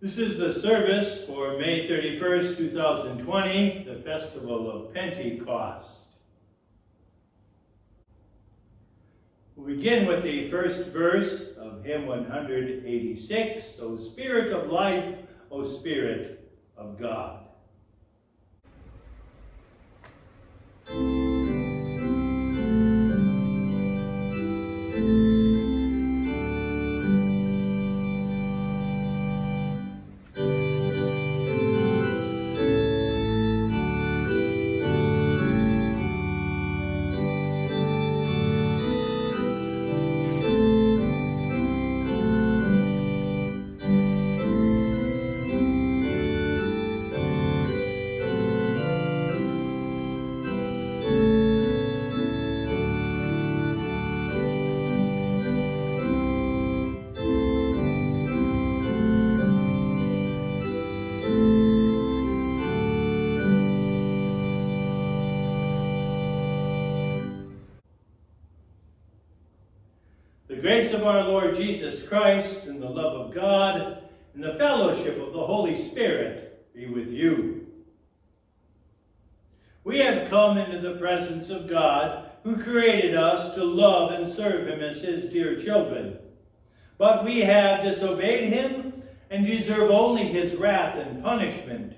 This is the service for May 31st, 2020, the Festival of Pentecost. We begin with the first verse of hymn 186, O Spirit of life, O Spirit of God. The grace of our Lord Jesus Christ, and the love of God, and the fellowship of the Holy Spirit be with you. We have come into the presence of God, who created us to love and serve him as his dear children. But we have disobeyed him and deserve only his wrath and punishment.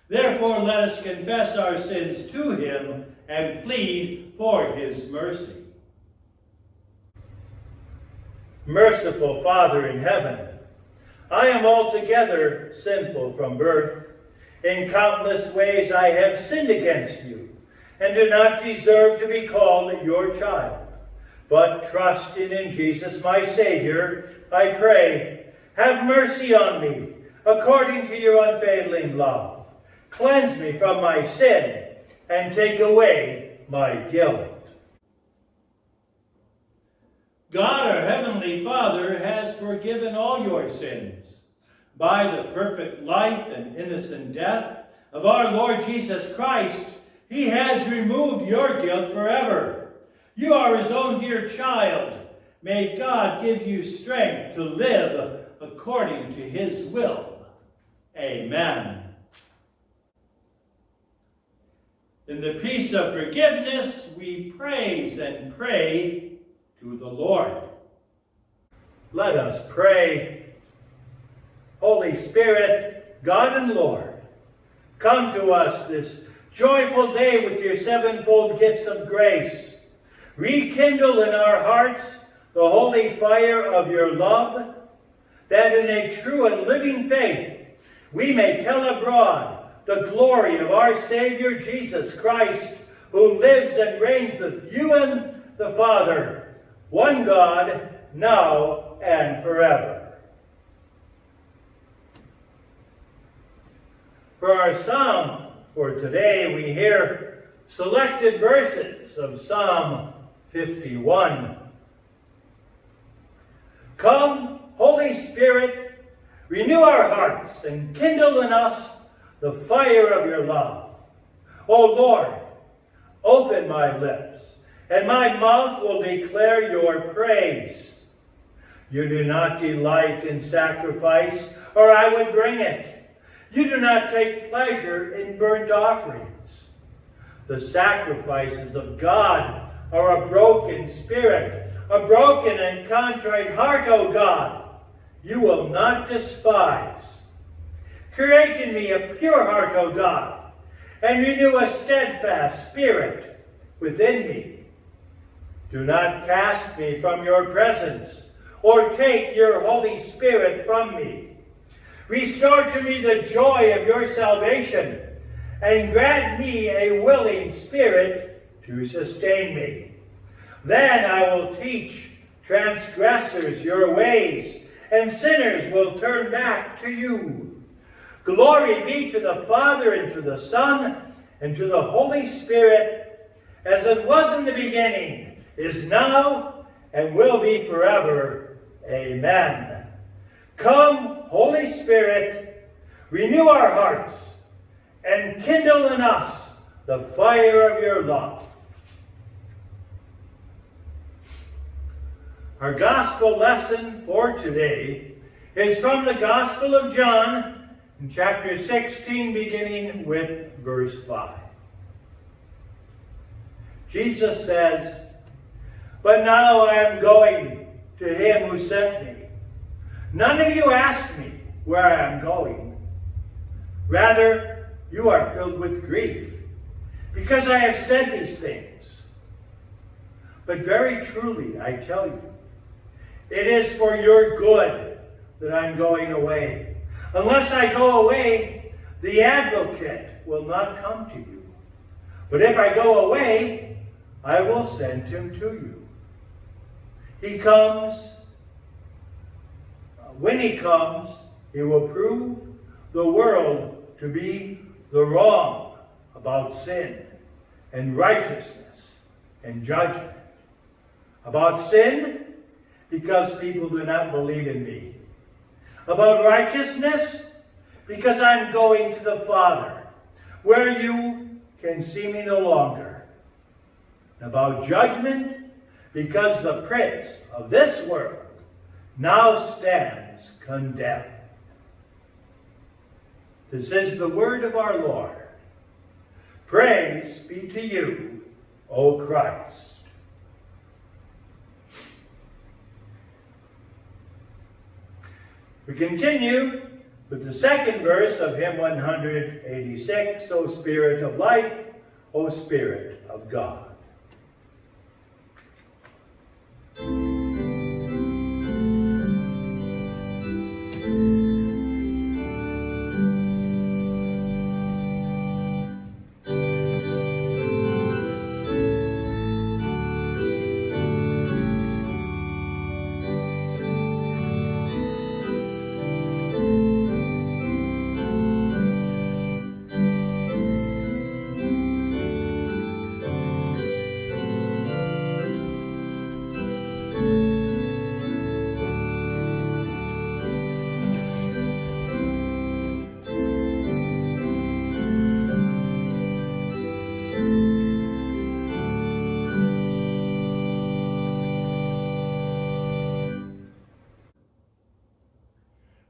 Therefore, let us confess our sins to him and plead for his mercy. Merciful Father in heaven, I am altogether sinful from birth. In countless ways I have sinned against you, and do not deserve to be called your child. But trusting in Jesus my Savior, I pray, have mercy on me, according to your unfailing love. Cleanse me from my sin, and take away my guilt. God, our Heavenly Father, has forgiven all your sins. By the perfect life and innocent death of our Lord Jesus Christ, he has removed your guilt forever. You are his own dear child. May God give you strength to live according to his will. Amen. In the peace of forgiveness, we praise and pray to the Lord. Let us pray. Holy Spirit, God and Lord, come to us this joyful day with your sevenfold gifts of grace. Rekindle in our hearts the holy fire of your love, that in a true and living faith we may tell abroad the glory of our Savior Jesus Christ, who lives and reigns with you and the Father, one God, now and forever. For our psalm for today, we hear selected verses of Psalm 51. Come, Holy Spirit, renew our hearts and kindle in us the fire of your love. O Lord, open my lips, and my mouth will declare your praise. You do not delight in sacrifice, or I would bring it. You do not take pleasure in burnt offerings. The sacrifices of God are a broken spirit, a broken and contrite heart, O God, you will not despise. Create in me a pure heart, O God, and renew a steadfast spirit within me. Do not cast me from your presence, or take your Holy Spirit from me. Restore to me the joy of your salvation, and grant me a willing spirit to sustain me. Then I will teach transgressors your ways, and sinners will turn back to you. Glory be to the Father, and to the Son, and to the Holy Spirit, as it was in the beginning, is now, and will be forever. Amen. Come, Holy Spirit, renew our hearts, and kindle in us the fire of your love. Our gospel lesson for today is from the Gospel of John, in chapter 16, beginning with verse 5. Jesus says, "But now I am going to him who sent me. None of you asked me where I am going. Rather, you are filled with grief, because I have said these things. But very truly, I tell you, it is for your good that I'm going away. Unless I go away, the advocate will not come to you. But if I go away, I will send him to you. When he comes, he will prove the world to be the wrong about sin and righteousness and judgment. About sin, because people do not believe in me. About righteousness, because I'm going to the Father, where you can see me no longer. About judgment, because the prince of this world now stands condemned." This is the word of our Lord. Praise be to you, O Christ. We continue with the second verse of hymn 186, O Spirit of life, O Spirit of God.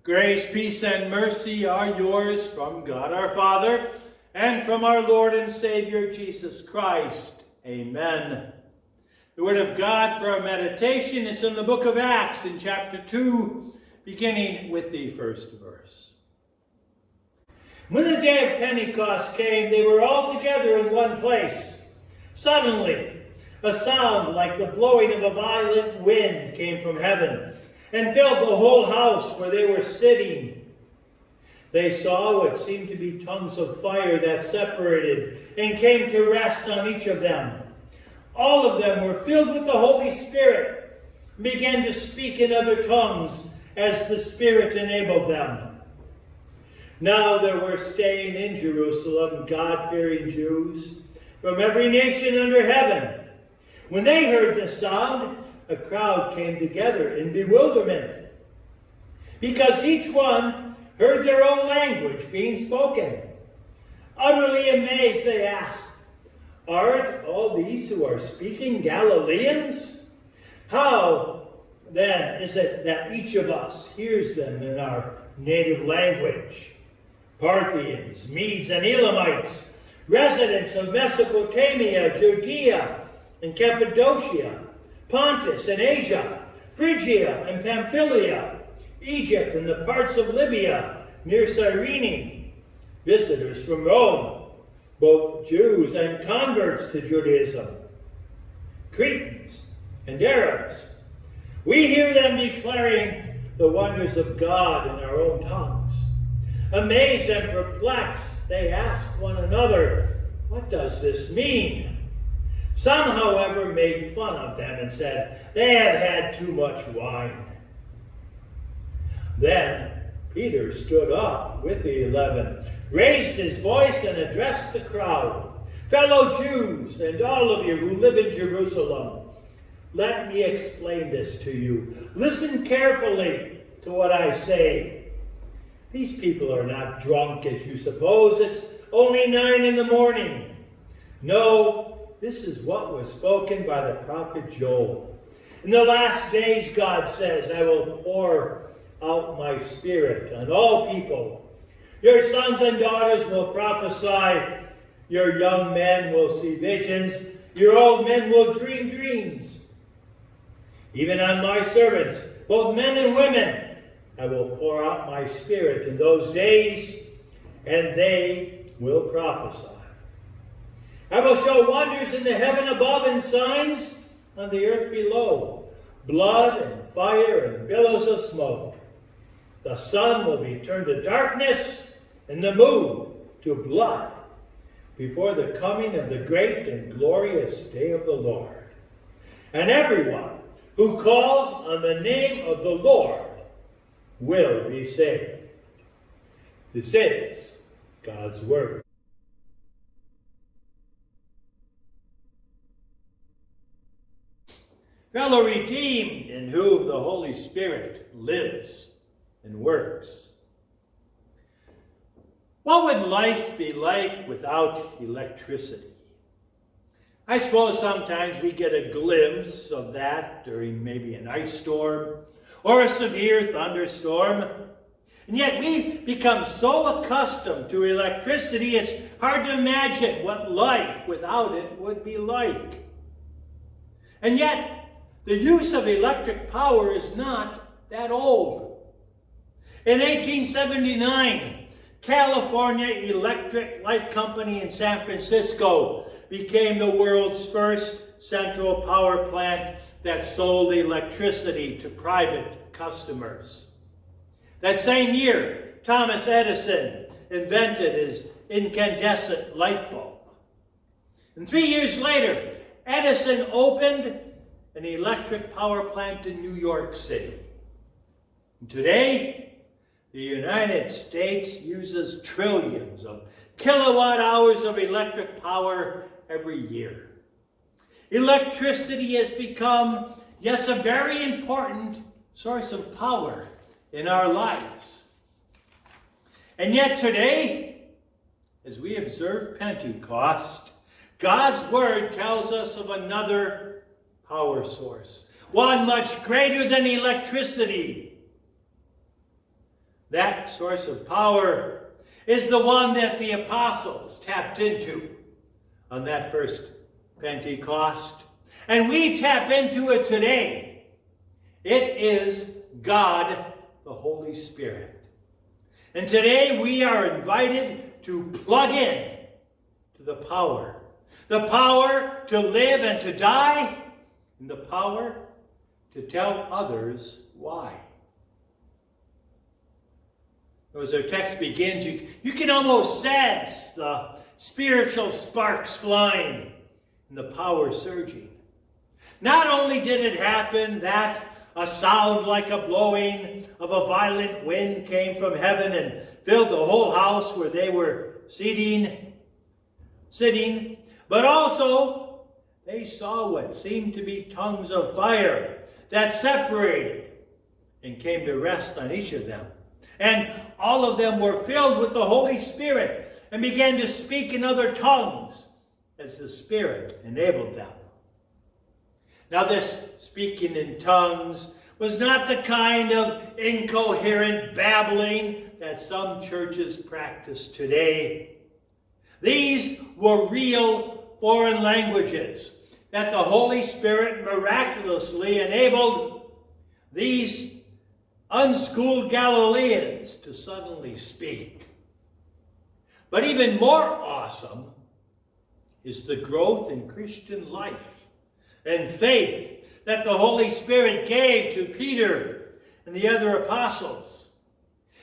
Grace, peace, and mercy are yours from God our Father and from our Lord and Savior Jesus Christ. Amen. The word of God for our meditation is in the book of Acts in chapter 2, beginning with the first verse. When the day of Pentecost came, they were all together in one place. Suddenly, a sound like the blowing of a violent wind came from heaven and filled the whole house where they were sitting. They saw what seemed to be tongues of fire that separated and came to rest on each of them. All of them were filled with the Holy Spirit and began to speak in other tongues as the Spirit enabled them. Now there were staying in Jerusalem God-fearing Jews from every nation under heaven. When they heard the sound, a crowd came together in bewilderment, because each one heard their own language being spoken. Utterly amazed, they asked, "Aren't all these who are speaking Galileans? How, then, is it that each of us hears them in our native language? Parthians, Medes, and Elamites, residents of Mesopotamia, Judea, and Cappadocia, Pontus and Asia, Phrygia and Pamphylia, Egypt and the parts of Libya near Cyrene, visitors from Rome, both Jews and converts to Judaism, Cretans and Arabs. We hear them declaring the wonders of God in our own tongues. Amazed and perplexed, they ask one another, 'What does this mean?' Some, however, made fun of them and said, 'They have had too much wine.' Then Peter stood up with the 11, raised his voice and addressed the crowd. 'Fellow Jews, and all of you who live in Jerusalem, let me explain this to you. Listen carefully to what I say. These people are not drunk as you suppose. It's only 9 a.m. No, this is what was spoken by the prophet Joel. In the last days, God says, I will pour out my Spirit on all people. Your sons and daughters will prophesy. Your young men will see visions. Your old men will dream dreams. Even on my servants, both men and women, I will pour out my Spirit in those days, and they will prophesy. I will show wonders in the heaven above and signs on the earth below, blood and fire and billows of smoke. The sun will be turned to darkness and the moon to blood before the coming of the great and glorious day of the Lord. And everyone who calls on the name of the Lord will be saved. This is God's word. Fellow redeemed, in whom the Holy Spirit lives and works. What would life be like without electricity? I suppose sometimes we get a glimpse of that during maybe an ice storm or a severe thunderstorm. And yet we've become so accustomed to electricity, it's hard to imagine what life without it would be like. And yet, the use of electric power is not that old. In 1879, California Electric Light Company in San Francisco became the world's first central power plant that sold electricity to private customers. That same year, Thomas Edison invented his incandescent light bulb. And 3 years later, Edison opened an electric power plant in New York City. And today, the United States uses trillions of kilowatt hours of electric power every year. Electricity has become, yes, a very important source of power in our lives. And yet today, as we observe Pentecost, God's word tells us of another power source, one much greater than electricity. That source of power is the one that the apostles tapped into on that first Pentecost. And we tap into it today. It is God, the Holy Spirit. And today we are invited to plug in to the power to live and to die, and the power to tell others why. As our text begins, you can almost sense the spiritual sparks flying and the power surging. Not only did it happen that a sound like a blowing of a violent wind came from heaven and filled the whole house where they were sitting, but also they saw what seemed to be tongues of fire that separated and came to rest on each of them. And all of them were filled with the Holy Spirit and began to speak in other tongues as the Spirit enabled them. Now this speaking in tongues was not the kind of incoherent babbling that some churches practice today. These were real foreign languages that the Holy Spirit miraculously enabled these unschooled Galileans to suddenly speak. But even more awesome is the growth in Christian life and faith that the Holy Spirit gave to Peter and the other apostles.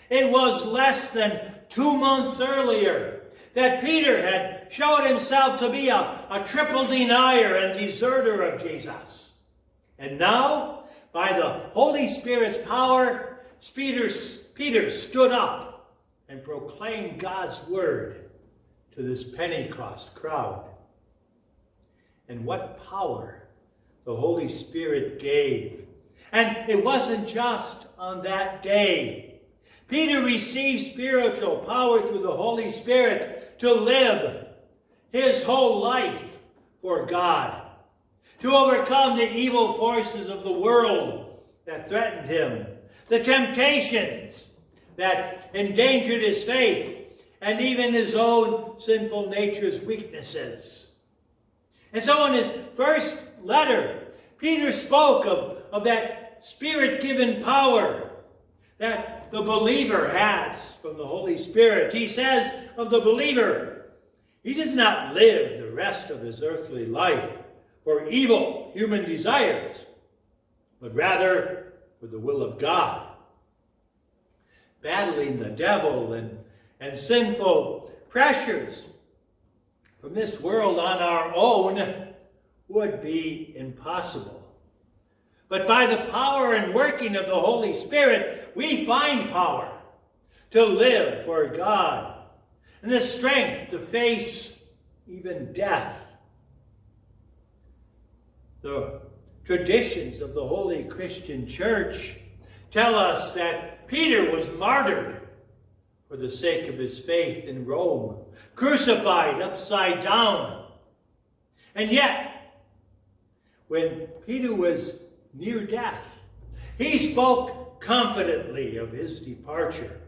It was less than 2 months earlier that Peter had showed himself to be a triple denier and deserter of Jesus. And now, by the Holy Spirit's power, Peter stood up and proclaimed God's word to this Pentecost crowd. And what power the Holy Spirit gave. And it wasn't just on that day. Peter received spiritual power through the Holy Spirit to live his whole life for God, to overcome the evil forces of the world that threatened him, the temptations that endangered his faith, and even his own sinful nature's weaknesses. And so in his first letter, Peter spoke of that Spirit-given power that the believer has from the Holy Spirit. He says of the believer, he does not live the rest of his earthly life for evil human desires, but rather for the will of God. Battling the devil and sinful pressures from this world on our own would be impossible. But by the power and working of the Holy Spirit, we find power to live for God and the strength to face even death. The traditions of the Holy Christian Church tell us that Peter was martyred for the sake of his faith in Rome, crucified upside down. And yet, when Peter was near death, he spoke confidently of his departure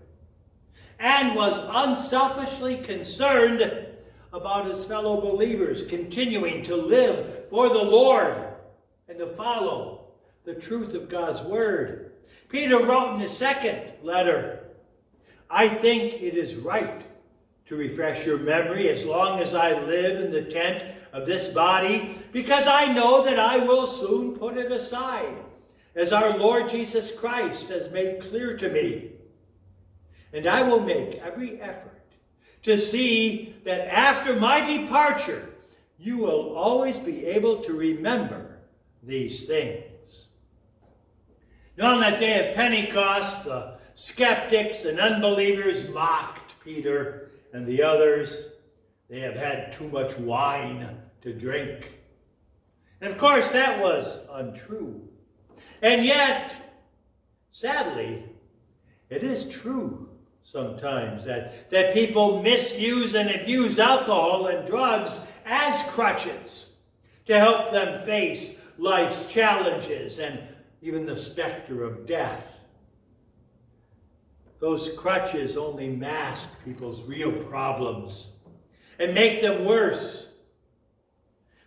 and was unselfishly concerned about his fellow believers continuing to live for the Lord and to follow the truth of God's word. Peter wrote in his second letter, I think it is right to refresh your memory as long as I live in the tent of this body, because I know that I will soon put it aside, as our Lord Jesus Christ has made clear to me. And I will make every effort to see that after my departure, you will always be able to remember these things. Now on that day of Pentecost, the skeptics and unbelievers mocked Peter and the others. They have had too much wine to drink. And of course, that was untrue. And yet, sadly, it is true sometimes that people misuse and abuse alcohol and drugs as crutches to help them face life's challenges and even the specter of death. Those crutches only mask people's real problems and make them worse.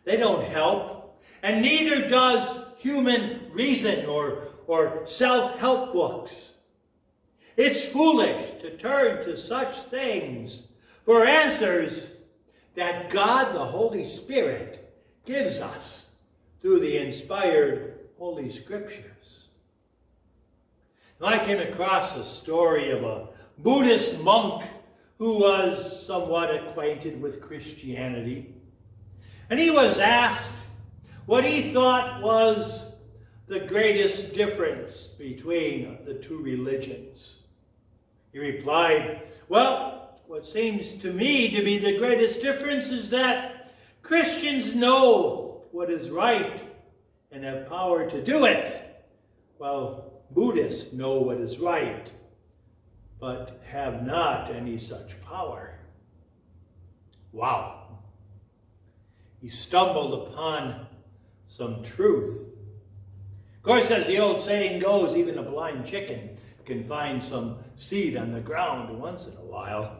They don't help, and neither does human reason or self-help books. It's foolish to turn to such things for answers that God, the Holy Spirit, gives us through the inspired Holy Scriptures. Now, I came across a story of a Buddhist monk who was somewhat acquainted with Christianity. And he was asked what he thought was the greatest difference between the two religions. He replied, well, what seems to me to be the greatest difference is that Christians know what is right and have power to do it, while Buddhists know what is right, but have not any such power. Wow. He stumbled upon some truth. Of course, as the old saying goes, even a blind chicken can find some seed on the ground once in a while.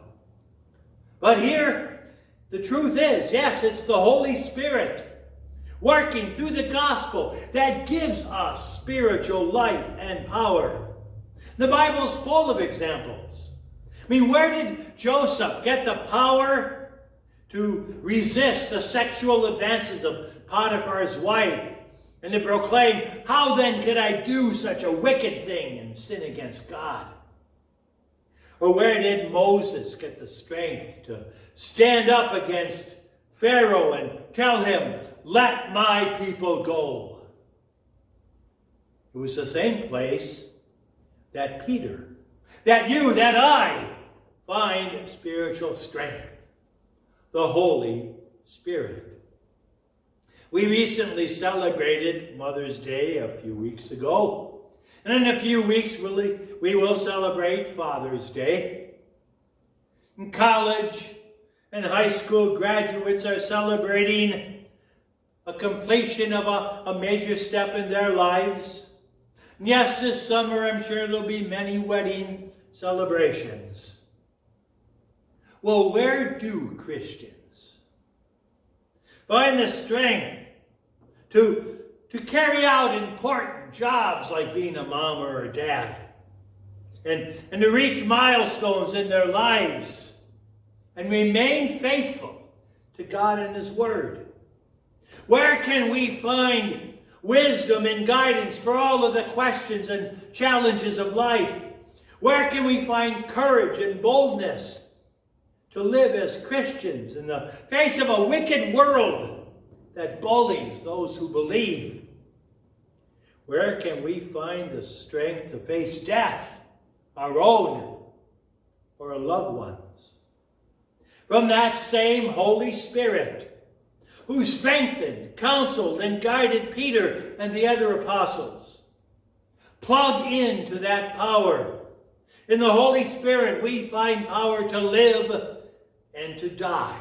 But here, the truth is, yes, it's the Holy Spirit working through the gospel that gives us spiritual life and power. The Bible's full of examples. I mean, where did Joseph get the power to resist the sexual advances of Potiphar's wife and to proclaim, how then could I do such a wicked thing and sin against God? Or where did Moses get the strength to stand up against Pharaoh and tell him, let my people go? It was the same place that Peter, that you, that I find spiritual strength, the Holy Spirit. We recently celebrated Mother's Day a few weeks ago. And in a few weeks, we will celebrate Father's Day. In college and high school graduates are celebrating a completion of a major step in their lives. And yes, this summer I'm sure there'll be many wedding celebrations. Well, where do Christians find the strength to carry out important jobs like being a mom or a dad, and to reach milestones in their lives and remain faithful to God and His Word? Where can we find wisdom and guidance for all of the questions and challenges of life? Where can we find courage and boldness to live as Christians in the face of a wicked world that bullies those who believe? Where can we find the strength to face death, our own or our loved ones? From that same Holy Spirit who strengthened, counseled, and guided Peter and the other apostles. Plug into that power. In the Holy Spirit we find power to live and to die.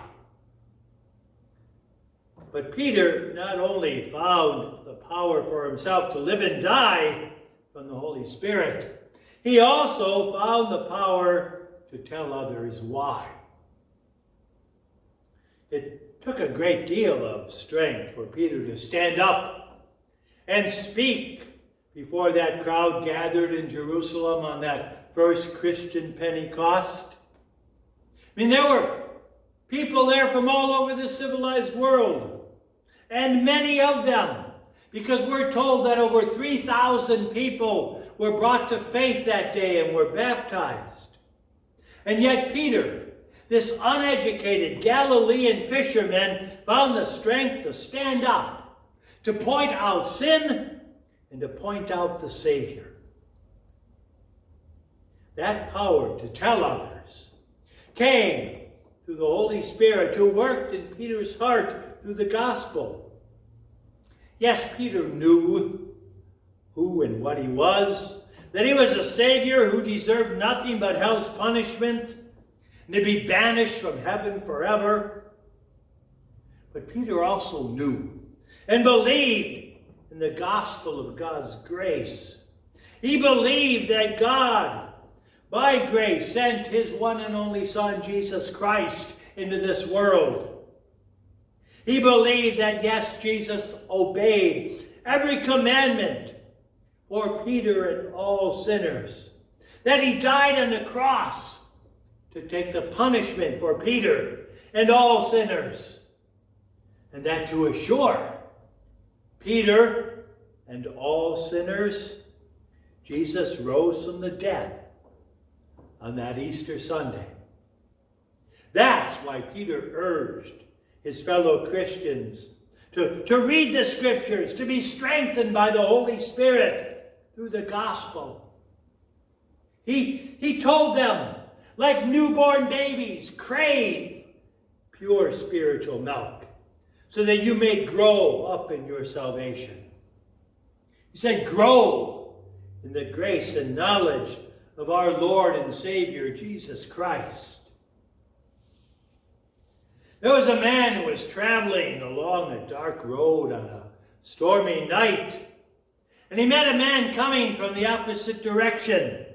But Peter not only found the power for himself to live and die from the Holy Spirit, he also found the power to tell others why. It took a great deal of strength for Peter to stand up and speak before that crowd gathered in Jerusalem on that first Christian Pentecost. I mean, there were people there from all over the civilized world, and many of them, because we're told that over 3,000 people were brought to faith that day and were baptized. And yet Peter, this uneducated Galilean fisherman, found the strength to stand up, to point out sin, and to point out the Savior. That power to tell others came through the Holy Spirit who worked in Peter's heart through the gospel. Yes, Peter knew who and what he was, that he was a Savior who deserved nothing but hell's punishment, and to be banished from heaven forever. But Peter also knew and believed in the gospel of God's grace. He believed that God, by grace, sent His one and only Son, Jesus Christ, into this world. He believed that, yes, Jesus obeyed every commandment for Peter and all sinners. That He died on the cross to take the punishment for Peter and all sinners. And that to assure Peter and all sinners, Jesus rose from the dead on that Easter Sunday. That's why Peter urged his fellow Christians to read the Scriptures, to be strengthened by the Holy Spirit through the gospel. He told them, like newborn babies, crave pure spiritual milk, so that you may grow up in your salvation. He said, grow in the grace and knowledge of our Lord and Savior, Jesus Christ. There was a man who was traveling along a dark road on a stormy night, and he met a man coming from the opposite direction.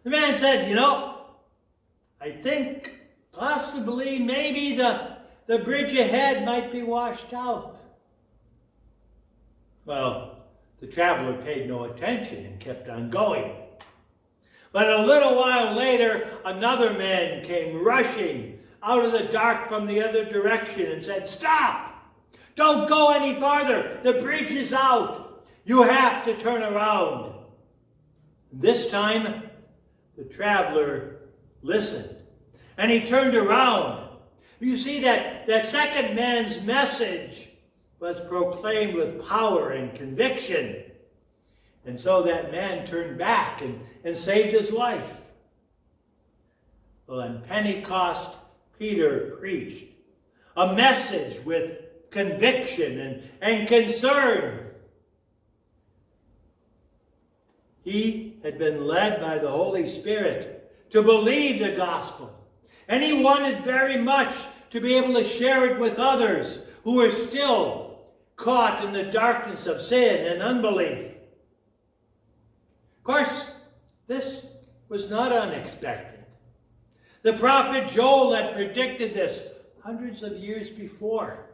The man said, I think possibly maybe the bridge ahead might be washed out. Well, the traveler paid no attention and kept on going. But a little while later, another man came rushing out of the dark from the other direction and said, "Stop! Don't go any farther. The bridge is out. You have to turn around." This time, the traveler listened, and he turned around. You see that second man's message was proclaimed with power and conviction. And so that man turned back and saved his life. Well, on Pentecost, Peter preached a message with conviction and concern. He had been led by the Holy Spirit to believe the gospel. And he wanted very much to be able to share it with others who were still caught in the darkness of sin and unbelief. Of course, this was not unexpected. The prophet Joel had predicted this hundreds of years before.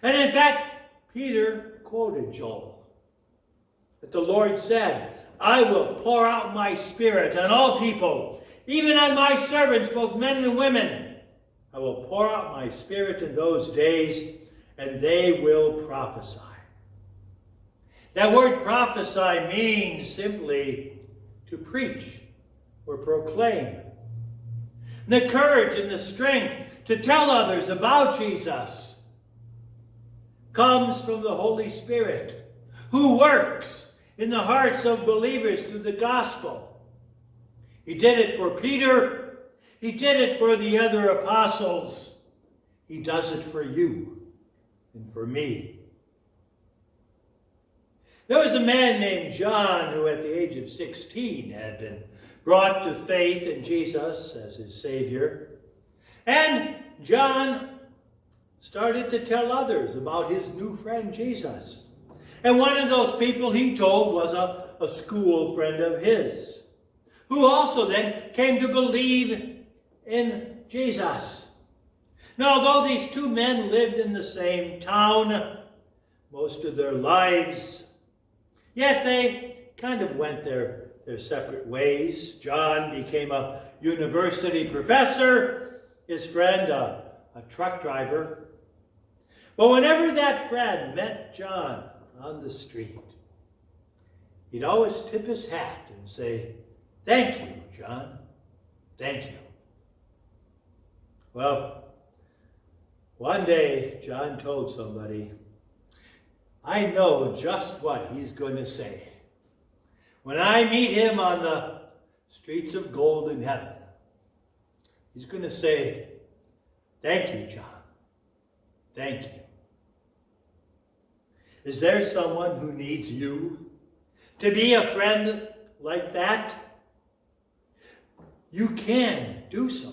And in fact, Peter quoted Joel. That the Lord said, I will pour out my Spirit on all people, even on my servants, both men and women. I will pour out my Spirit in those days, and they will prophesy. That word prophesy means simply to preach or proclaim. The courage and the strength to tell others about Jesus comes from the Holy Spirit, who works in the hearts of believers through the gospel. He did it for Peter. He did it for the other apostles. He does it for you and for me. There was a man named John who at the age of 16 had been brought to faith in Jesus as his Savior. And John started to tell others about his new friend Jesus. And one of those people he told was a school friend of his, who also then came to believe in Jesus. Now, although these two men lived in the same town most of their lives, yet they kind of went their separate ways. John became a university professor, his friend a truck driver. But whenever that friend met John on the street, he'd always tip his hat and say, "Thank you, John. Thank you." Well, one day John told somebody, "I know just what he's going to say when I meet him on the streets of gold in heaven." He's going to say, "Thank you, John. Thank you." Is there someone who needs you to be a friend like that? You can do so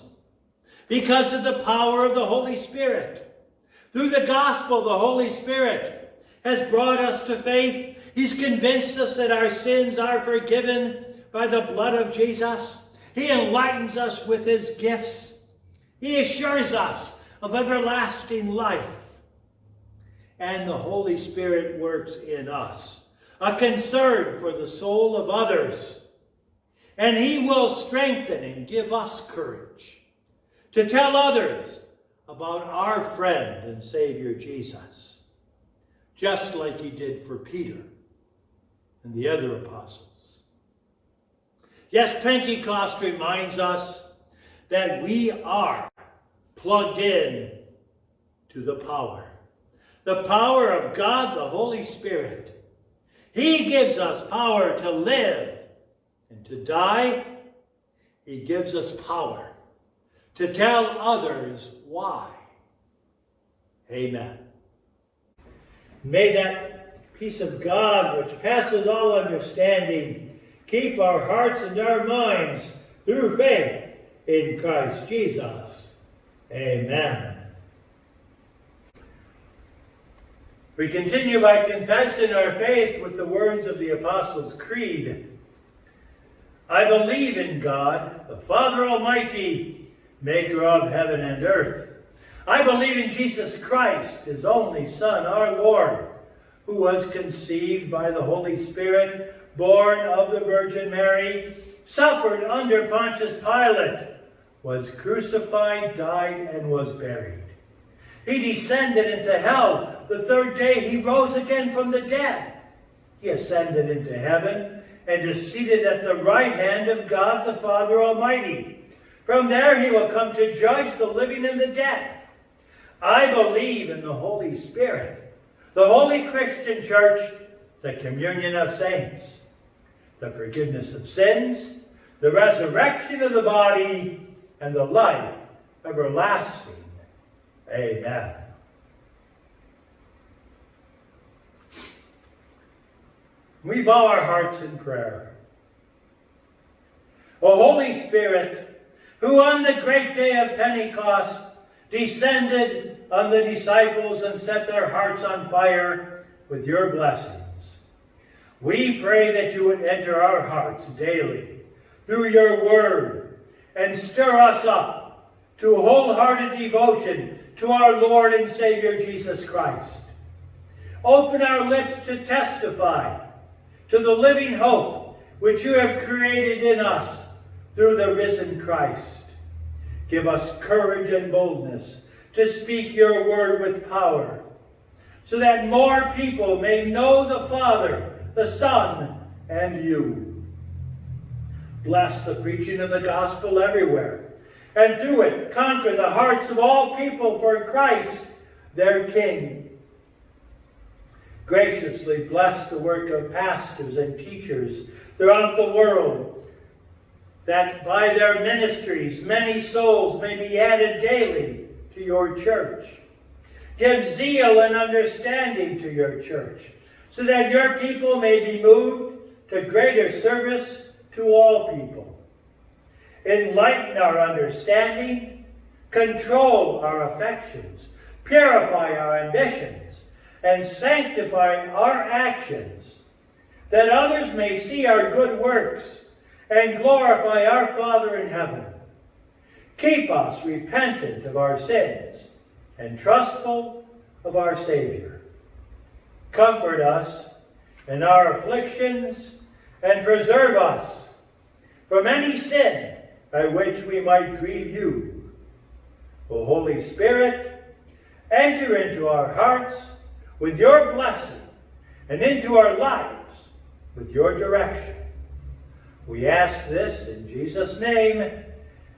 because of the power of the Holy Spirit. Through the gospel, the Holy Spirit has brought us to faith. He's convinced us that our sins are forgiven by the blood of Jesus. He enlightens us with his gifts. He assures us of everlasting life. And the Holy Spirit works in us, a concern for the soul of others. And he will strengthen and give us courage to tell others about our friend and Savior Jesus, just like he did for Peter and the other apostles. Yes, Pentecost reminds us that we are plugged in to the power of God, the Holy Spirit. He gives us power to live and to die. He gives us power to tell others why. Amen. May that peace of God, which passes all understanding, keep our hearts and our minds through faith in Christ Jesus. Amen. We continue by confessing our faith with the words of the Apostles' Creed. I believe in God, the Father Almighty, maker of heaven and earth. I believe in Jesus Christ, his only Son, our Lord, who was conceived by the Holy Spirit, born of the Virgin Mary, suffered under Pontius Pilate, was crucified, died, and was buried. He descended into hell. The third day he rose again from the dead. He ascended into heaven and is seated at the right hand of God the Father Almighty. From there he will come to judge the living and the dead. I believe in the Holy Spirit, the holy Christian church, the communion of saints, the forgiveness of sins, the resurrection of the body, and the life everlasting. Amen. We bow our hearts in prayer. O Holy Spirit, who on the great day of Pentecost descended on the disciples and set their hearts on fire with your blessings, We pray that you would enter our hearts daily through your word and stir us up to wholehearted devotion to our Lord and Savior Jesus Christ. Open our lips to testify to the living hope which you have created in us through the risen Christ. Give us courage and boldness to speak your word with power, so that more people may know the Father, the Son, and you. Bless the preaching of the gospel everywhere, and through it conquer the hearts of all people for Christ, their King. Graciously bless the work of pastors and teachers throughout the world, that by their ministries many souls may be added daily to your church. Give zeal and understanding to your church, so that your people may be moved to greater service to all people. Enlighten our understanding, control our affections, purify our ambitions, and sanctify our actions, that others may see our good works and glorify our Father in heaven. Keep us repentant of our sins and trustful of our Savior. Comfort us in our afflictions and preserve us from any sin by which we might grieve you. O Holy Spirit, enter into our hearts with your blessing and into our lives with your direction. We ask this in Jesus' name,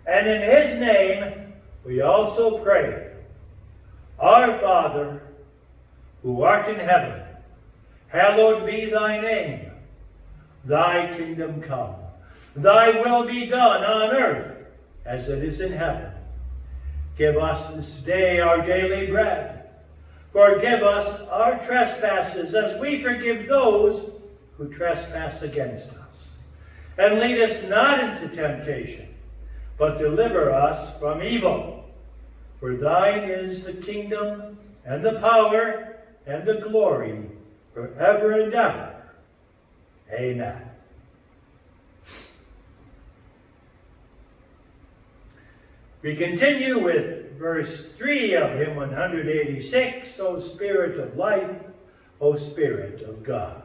and in his name we also pray. Our Father, who art in heaven, hallowed be thy name. Thy kingdom come. Thy will be done on earth as it is in heaven. Give us this day our daily bread. Forgive us our trespasses as we forgive those who trespass against us. And lead us not into temptation, but deliver us from evil. For thine is the kingdom and the power and the glory forever and ever. Amen. We continue with verse 3 of hymn 186, O Spirit of life, O Spirit of God.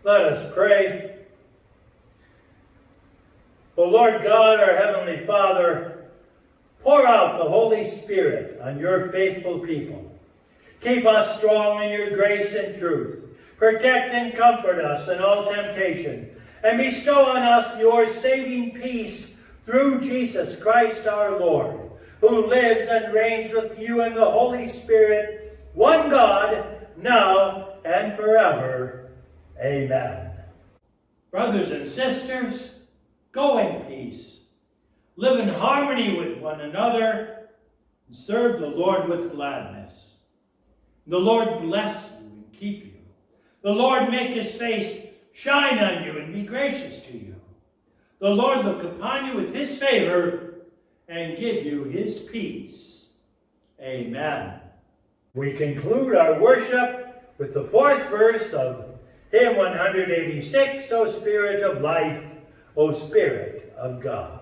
Let us pray. O Lord God, our Heavenly Father, pour out the Holy Spirit on your faithful people. Keep us strong in your grace and truth. Protect and comfort us in all temptation, and bestow on us your saving peace through Jesus Christ our Lord, who lives and reigns with you in the Holy Spirit, one God, now and forever. Amen. Brothers and sisters, go in peace. Live in harmony with one another and serve the Lord with gladness. The Lord bless you and keep you. The Lord make his face shine on you and be gracious to you. The Lord look upon you with his favor and give you his peace. Amen. We conclude our worship with the fourth verse of hymn 186, O Spirit of life, O Spirit of God.